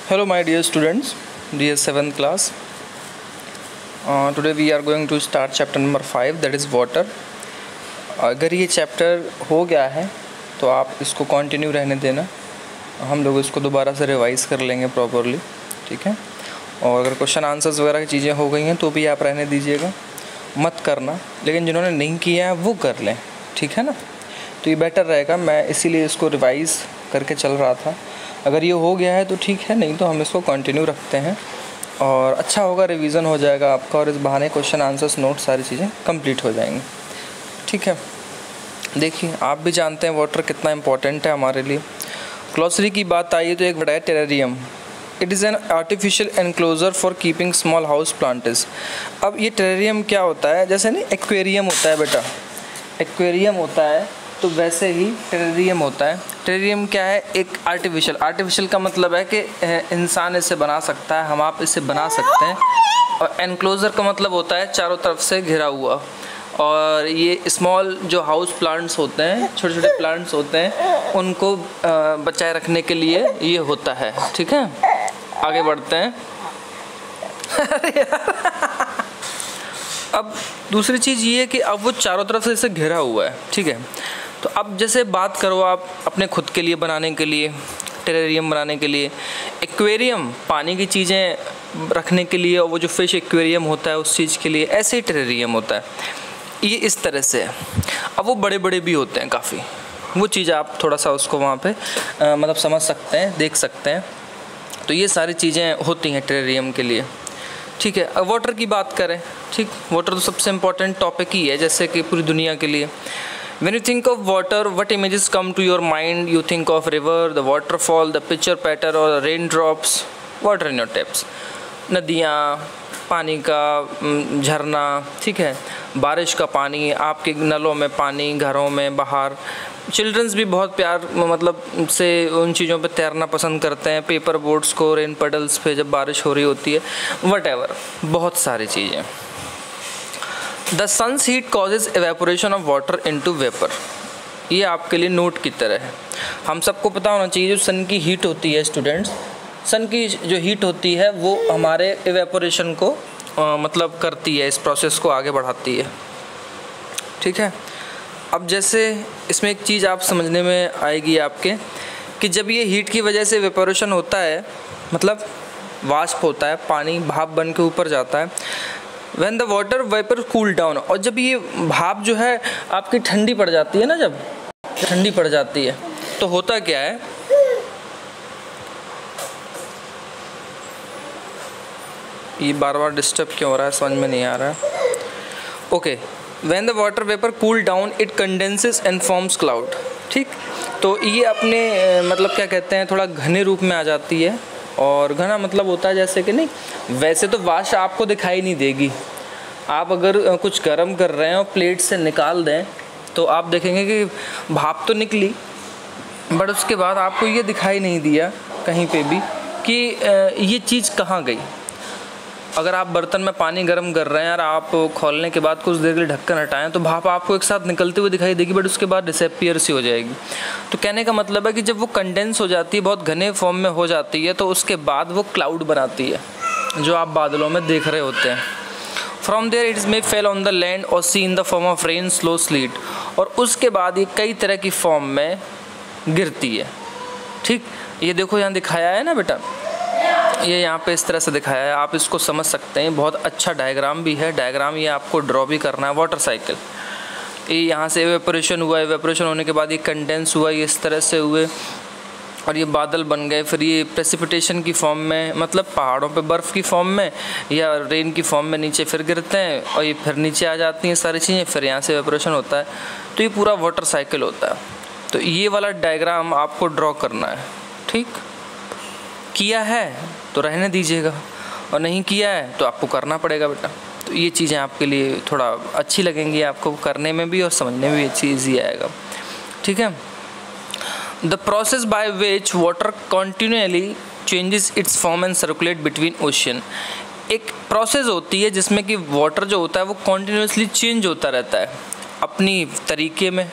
Hello my dear students, dear 7th class. Today we are going to start chapter number 5, that is water. अगर ये chapter हो गया है तो आप इसको कंटिन्यू रहने देना, हम लोग इसको दोबारा से रिवाइज़ कर लेंगे प्रॉपरली, ठीक है। और अगर क्वेश्चन आंसर्स वगैरह की चीज़ें हो गई हैं तो भी आप रहने दीजिएगा, मत करना, लेकिन जिन्होंने नहीं किया है वो कर लें, ठीक है ना। तो ये बेटर रहेगा, मैं इसीलिए इसको रिवाइज़ करके चल रहा था। अगर ये हो गया है तो ठीक है, नहीं तो हम इसको कंटिन्यू रखते हैं और अच्छा होगा, रिवीजन हो जाएगा आपका और इस बहाने क्वेश्चन आंसर्स नोट सारी चीज़ें कंप्लीट हो जाएंगी, ठीक है। देखिए, आप भी जानते हैं वाटर कितना इंपॉर्टेंट है हमारे लिए। ग्लॉसरी की बात आई तो एक वर्ड है terrarium. It is an artificial enclosure for keeping small house plants. अब ये टेरेरियम क्या होता है, जैसे नहीं एक्वेरियम होता है बेटा, एक्वेरियम होता है तो वैसे ही टेरेरियम होता है। टेरेरियम क्या है, एक आर्टिफिशियल का मतलब है कि इंसान इसे बना सकता है, हम आप इसे बना सकते हैं। और एनक्लोजर का मतलब होता है चारों तरफ से घिरा हुआ। और ये स्मॉल जो हाउस प्लांट्स होते हैं, छोटे छोटे प्लांट्स होते हैं, उनको बचाए रखने के लिए ये होता है, ठीक है। आगे बढ़ते हैं। अब दूसरी चीज़ ये है कि अब वो चारों तरफ से इसे घिरा हुआ है, ठीक है। तो अब जैसे बात करो आप अपने खुद के लिए बनाने के लिए, टेरेरियम बनाने के लिए, एक्वेरियम पानी की चीज़ें रखने के लिए, और वो जो फिश एक्वेरियम होता है उस चीज़ के लिए, ऐसे ही टेरेरियम होता है। ये इस तरह से है। अब वो बड़े बड़े भी होते हैं काफ़ी, वो चीज़ आप थोड़ा सा उसको वहाँ पे मतलब समझ सकते हैं, देख सकते हैं। तो ये सारी चीज़ें होती हैं टेरेरियम के लिए, ठीक है। अब वाटर की बात करें, ठीक, वाटर तो सबसे इम्पॉर्टेंट टॉपिक ही है, जैसे कि पूरी दुनिया के लिए। When you think of water, what images come to your mind? You think of river, the waterfall, the pitcher patter, or the raindrops, water in your taps. नदियाँ, पानी का झरना, ठीक है, बारिश का पानी, आपके नलों में पानी, घरों में, बाहर। चिल्ड्रंस भी बहुत प्यार मतलब से उन चीज़ों पे तैरना पसंद करते हैं, पेपर बोट्स को, रेन पडल्स पे जब बारिश हो रही होती है, वटेवर, बहुत सारी चीज़ें। The sun's heat causes evaporation of water into vapour. ये आपके लिए नोट की तरह है। हम सबको पता होना चाहिए जो सन की हीट होती है स्टूडेंट्स, सन की जो हीट होती है वो हमारे एवेपोरेशन को मतलब करती है, इस प्रोसेस को आगे बढ़ाती है, ठीक है। अब जैसे इसमें एक चीज़ आप समझने में आएगी आपके कि जब ये हीट की वजह से एवेपोरेशन होता है, मतलब वाष्प होता है, पानी भाप बन के ऊपर जाता है। When the water vapor cool down, और जब ये भाप जो है आपकी ठंडी पड़ जाती है ना, जब ठंडी पड़ जाती है तो होता क्या है, ये बार बार डिस्टर्ब क्यों हो रहा है समझ में नहीं आ रहा है। Okay, when the water vapor cool down it condenses and forms cloud, ठीक। तो ये अपने मतलब क्या कहते हैं, थोड़ा घने रूप में आ जाती है। और घना मतलब होता है जैसे कि नहीं, वैसे तो वाष्प आपको दिखाई नहीं देगी। आप अगर कुछ गर्म कर रहे हैं और प्लेट से निकाल दें तो आप देखेंगे कि भाप तो निकली, बट उसके बाद आपको ये दिखाई नहीं दिया कहीं पे भी कि ये चीज़ कहाँ गई। अगर आप बर्तन में पानी गर्म कर रहे हैं और आप खोलने के बाद कुछ देर के लिए ढक्कन हटाएं तो भाप आपको एक साथ निकलते हुए दिखाई देगी, बट उसके बाद डिसअपीयर सी हो जाएगी। तो कहने का मतलब है कि जब वो कंडेंस हो जाती है, बहुत घने फॉर्म में हो जाती है, तो उसके बाद वो क्लाउड बनाती है जो आप बादलों में देख रहे होते हैं। From there it's may fall on the land और sea in the form of rain, snow, sleet. और उसके बाद ये कई तरह की फॉर्म में गिरती है, ठीक। ये देखो यहाँ दिखाया है ना बेटा, ये यहाँ पे इस तरह से दिखाया है, आप इसको समझ सकते हैं। बहुत अच्छा डायग्राम भी है, डायग्राम ये आपको ड्रॉ भी करना है। वाटर साइकिल, ये यहाँ से एवेपोरेशन हुआ, एवेपोरेशन होने के बाद ये कंडेंस हुआ, ये इस तरह से हुए और ये बादल बन गए, फिर ये प्रेसिपिटेशन की फॉर्म में, मतलब पहाड़ों पे बर्फ़ की फॉर्म में या रेन की फॉर्म में नीचे फिर गिरते हैं और ये फिर नीचे आ जाती हैं सारी चीज़ें, फिर यहाँ से एवेपोरेशन होता है। तो ये पूरा वाटर साइकिल होता है। तो ये वाला डायग्राम आपको ड्रॉ करना है, ठीक। किया है तो रहने दीजिएगा और नहीं किया है तो आपको करना पड़ेगा बेटा। तो ये चीज़ें आपके लिए थोड़ा अच्छी लगेंगी, आपको करने में भी और समझने में भी अच्छी ईजी आएगा, ठीक है। The process by which water continually changes it's form and circulate between ocean. एक प्रोसेस होती है जिसमें कि वाटर जो होता है वो कॉन्टीन्यूसली चेंज होता रहता है अपनी तरीके में,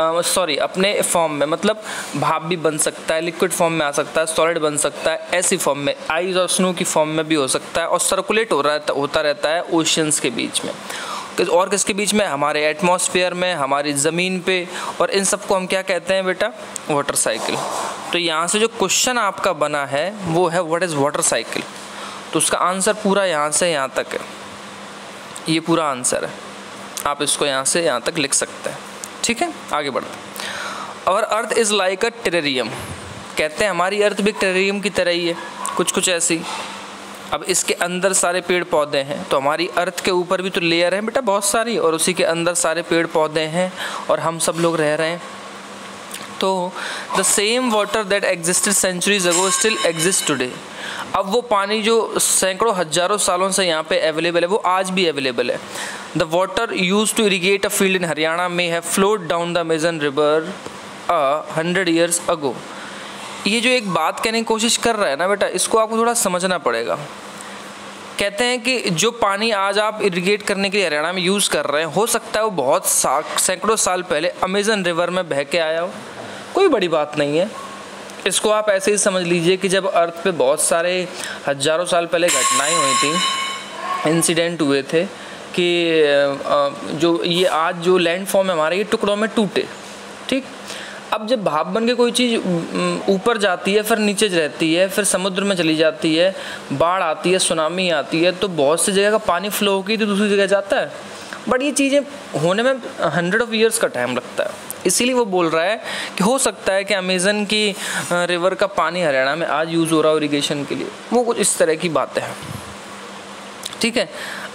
सॉरी अपने फॉर्म में, मतलब भाप भी बन सकता है, लिक्विड फॉर्म में आ सकता है, सॉलिड बन सकता है, ऐसी फॉर्म में आइस और स्नो की फॉर्म में भी हो सकता है, और सर्कुलेट होता रहता है ओशियंस के बीच में। और किसके बीच में? हमारे एटमॉस्फेयर में, हमारी ज़मीन पे, और इन सबको हम क्या कहते हैं बेटा? Water cycle. तो यहाँ से जो क्वेश्चन आपका बना है वो है व्हाट इज़ वाटर साइकिल। तो उसका आंसर पूरा यहाँ से यहाँ तक है, ये पूरा आंसर है। आप इसको यहाँ से यहाँ तक लिख सकते हैं, ठीक है। आगे बढ़ते हैं। और earth is like a terrarium, कहते हैं हमारी अर्थ भी टेरेरियम की तरह ही है, कुछ ऐसी। अब इसके अंदर सारे पेड़ पौधे हैं, तो हमारी अर्थ के ऊपर भी तो लेयर है बेटा बहुत सारी, और उसी के अंदर सारे पेड़ पौधे हैं और हम सब लोग रह रहे हैं। तो the same water that existed centuries ago still exist today. अब वो पानी जो सैकड़ों हजारों सालों से यहाँ पे अवेलेबल है वो आज भी अवेलेबल है। The water use to irrigate a field in Haryana में have flowed down the Amazon river 100 years ago. ये जो एक बात कहने की कोशिश कर रहा है ना बेटा, इसको आपको थोड़ा समझना पड़ेगा। कहते हैं कि जो पानी आज आप इरिगेट करने के लिए हरियाणा में यूज़ कर रहे हैं, हो सकता है वो बहुत सैकड़ों साल पहले अमेजन रिवर में बह के आया हो। कोई बड़ी बात नहीं है, इसको आप ऐसे ही समझ लीजिए कि जब अर्थ पे बहुत सारे हजारों साल पहले घटनाएं हुई थी, इंसिडेंट हुए थे कि जो ये आज जो लैंड फॉर्म है हमारे, ये टुकड़ों में टूटे, ठीक। अब जब भाप बन के कोई चीज़ ऊपर जाती है, फिर नीचे रहती है, फिर समुद्र में चली जाती है, बाढ़ आती है, सुनामी आती है, तो बहुत सी जगह का पानी फ्लो होगी तो दूसरी जगह जाता है। बट ये चीज़ें होने में 100 years का टाइम लगता है। इसीलिए वो बोल रहा है कि हो सकता है कि अमेजन की रिवर का पानी हरियाणा में आज यूज़ हो रहा हो इरिगेशन के लिए, वो कुछ इस तरह की बातें हैं, ठीक है।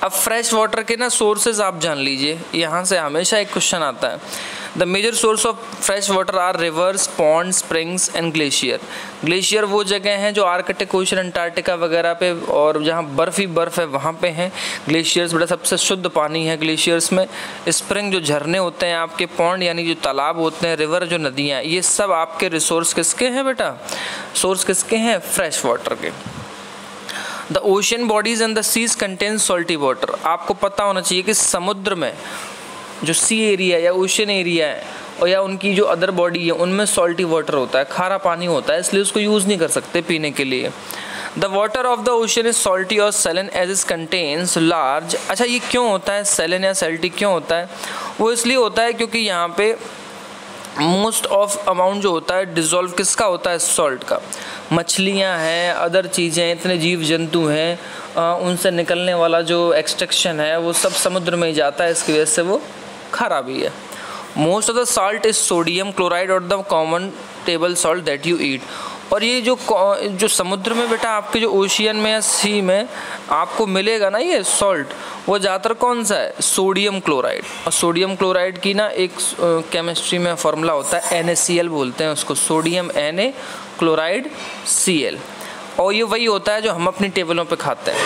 अब फ्रेश वाटर के ना सोर्सेज आप जान लीजिए, यहाँ से हमेशा एक क्वेश्चन आता है। The major source of fresh water are rivers, pond, springs and glacier. Glacier वो जगह हैं जो आर्कटिक ओशन, अंटार्कटिका वगैरह पे और जहाँ बर्फ़ ही बर्फ़ है वहाँ पे हैं। ग्लेशियर्स बड़ा सबसे शुद्ध पानी है ग्लेशियर्स में। स्प्रिंग जो झरने होते हैं आपके, पॉन्ड यानी जो तालाब होते हैं, रिवर जो नदियाँ, ये सब आपके रिसोर्स किसके हैं बेटा? सोर्स किसके हैं? फ्रेश वाटर के। The ocean bodies and the seas contain salty water. आपको पता होना चाहिए कि समुद्र में जो सी एरिया या ओशन एरिया है और या उनकी जो अदर बॉडी है उनमें सॉल्टी वाटर होता है, खारा पानी होता है, इसलिए उसको यूज़ नहीं कर सकते पीने के लिए। The water of the ocean is salty और Selan as is contains large. अच्छा, ये क्यों होता है सेलन या सॉल्टी क्यों होता है? वो इसलिए होता है क्योंकि यहाँ पे मोस्ट ऑफ अमाउंट जो होता है डिज़ोल्व किसका होता है? सॉल्ट का। मछलियाँ हैं, अदर चीज़ें, इतने जीव जंतु हैं, उनसे निकलने वाला जो एक्सट्रैक्शन है वो सब समुद्र में ही जाता है, इसकी वजह से वो खारा भी है। Most of the salt is sodium chloride और the common table salt that you eat. और ये जो समुद्र में बेटा आपके जो ओशियन में या सी में आपको मिलेगा ना ये सॉल्ट, वो ज़्यादातर कौन सा है? Sodium chloride. और सोडियम क्लोराइड की ना एक केमिस्ट्री में फार्मूला होता है NaCl बोलते हैं उसको, सोडियम Na क्लोराइड Cl, और ये वही होता है जो हम अपनी टेबलों पे खाते हैं।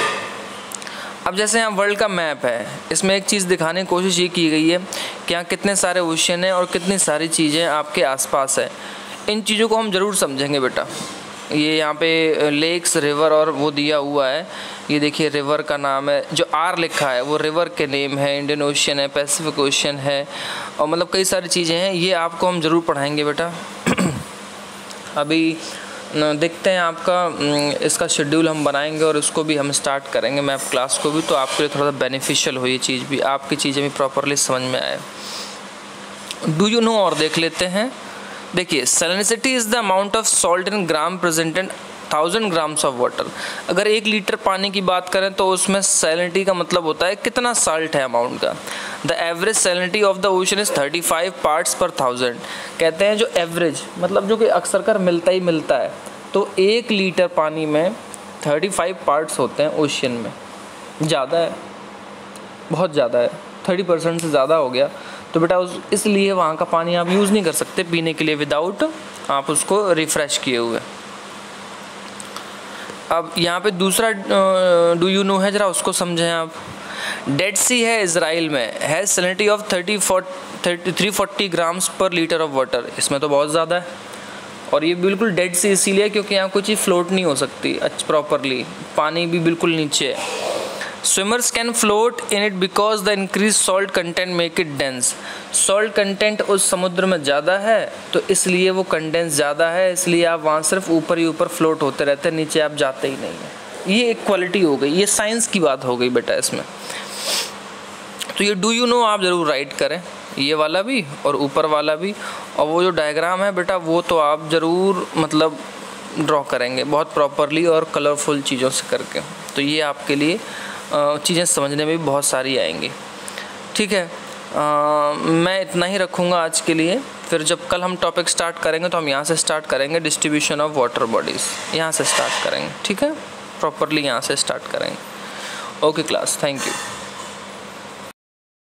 अब जैसे यहाँ वर्ल्ड का मैप है, इसमें एक चीज़ दिखाने की कोशिश ये की गई है कि यहाँ कितने सारे ओशियन हैं और कितनी सारी चीज़ें आपके आसपास है। इन चीज़ों को हम ज़रूर समझेंगे बेटा। ये यहाँ पे लेक्स, रिवर और वो दिया हुआ है, ये देखिए रिवर का नाम है, जो R लिखा है वो रिवर के नेम है, इंडियन ओशियन है, पैसिफिक ओशियन है, और मतलब कई सारी चीज़ें हैं, ये आपको हम ज़रूर पढ़ाएंगे बेटा। अभी देखते हैं आपका इसका शेड्यूल हम बनाएंगे और इसको भी हम स्टार्ट करेंगे मैप क्लास को भी, तो आपके लिए थोड़ा सा बेनिफिशियल हो ये चीज़ भी, आपकी चीज़ें भी प्रॉपरली समझ में आए। डू यू नो और देख लेते हैं। देखिए, salinity is the amount of salt in gram present in 1000 grams of water. अगर 1 लीटर पानी की बात करें तो उसमें सैलिनिटी का मतलब होता है कितना साल्ट है अमाउंट का। The average salinity of the ocean is 35 parts per 1000। कहते हैं जो एवरेज मतलब जो कि अक्सर कर मिलता ही मिलता है, तो 1 लीटर पानी में 35 parts होते हैं ओशियन में। ज़्यादा है, बहुत ज़्यादा है, 30% से ज़्यादा हो गया। तो बेटा इसलिए वहाँ का पानी आप यूज़ नहीं कर सकते पीने के लिए विदाउट आप उसको रिफ़्रेश किए हुए। अब यहाँ पे दूसरा डू यू नो है, ज़रा उसको समझें आप। डेड सी है इज़राइल में, है सैलिनिटी ऑफ 340 grams पर लीटर ऑफ वाटर। इसमें तो बहुत ज़्यादा है, और ये बिल्कुल डेड सी इसीलिए क्योंकि यहाँ कोई चीज़ फ्लोट नहीं हो सकती प्रॉपरली, पानी भी बिल्कुल नीचे है। Swimmers can float in it because the increase salt content make it dense. Salt content उस समुद्र में ज़्यादा है तो इसलिए वो कंडेंस ज़्यादा है, इसलिए आप वहाँ सिर्फ ऊपर ही ऊपर फ्लोट होते रहते हैं, नीचे आप जाते ही नहीं हैं। ये एक क्वालिटी हो गई, ये साइंस की बात हो गई बेटा इसमें। तो ये डू यू नो आप ज़रूर राइट करें, ये वाला भी और ऊपर वाला भी, और वो जो डायग्राम है बेटा वो तो आप ज़रूर मतलब ड्रॉ करेंगे बहुत प्रॉपरली और कलरफुल चीज़ों से करके। तो ये आपके लिए चीज़ें समझने में भी बहुत सारी आएंगी। ठीक है, मैं इतना ही रखूँगा आज के लिए। फिर जब कल हम टॉपिक स्टार्ट करेंगे तो हम यहाँ से स्टार्ट करेंगे, डिस्ट्रीब्यूशन ऑफ वाटर बॉडीज़ यहाँ से स्टार्ट करेंगे। ठीक है, प्रॉपरली यहाँ से स्टार्ट करेंगे। Okay class, thank you.